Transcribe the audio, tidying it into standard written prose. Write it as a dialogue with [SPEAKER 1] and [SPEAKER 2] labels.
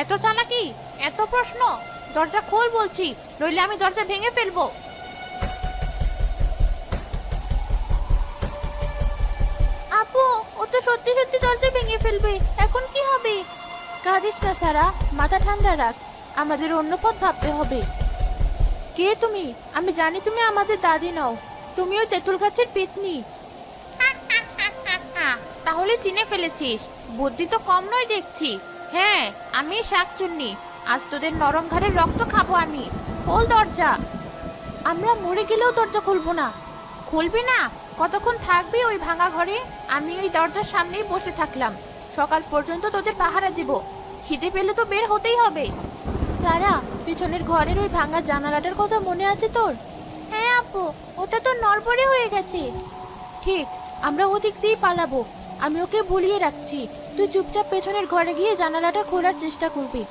[SPEAKER 1] এত চালাকি, এত প্রশ্ন! দরজা খোল বলছি, নইলে আমি দরজা ভেঙে ফেলবো। আপু, ও তো সত্যি সত্যি দরজা ভেঙে ফেলবে, এখন কি হবে? কাঁদিস না সারা, মাথা ঠান্ডা রাখ। আমাদের অন্য পথ ভাবতে হবে। কে তুমি? আমি জানি তুমি আমাদের দাদি নও। তুমি ওই তেঁতুল গাছের পেতনি। তাহলে চিনে ফেলেছিস? বুদ্ধি তো কম নয় দেখছি। হ্যাঁ, আমি শাকচুন্নি। আজ তোদের নরম ঘাড়ের রক্ত খাবো আমি। খোল দরজা। আমরা মরে গেলেও দরজা খুলবো না। খুলবি না? কতক্ষণ থাকবি ওই ভাঙা ঘরে? আমি ওই দরজার সামনেই বসে থাকলাম, সকাল পর্যন্ত তোদের পাহারা দিব। খিদে পেলে তো বের হতেই হবে। সারা, পিছনের ঘরের ওই ভাঙা জানালাটার কথা মনে আছে তোর? হ্যাঁ আপু, ওটা তো নড়বড়ে হয়ে গেছে। ঠিক, আমরা ওদিক দিয়েই পালাবো। আমি ওকে ভুলিয়ে রাখছি। তুই চুপচাপ পেছনের ঘরে গিয়ে জানালাটা খোলার চেষ্টা করবি।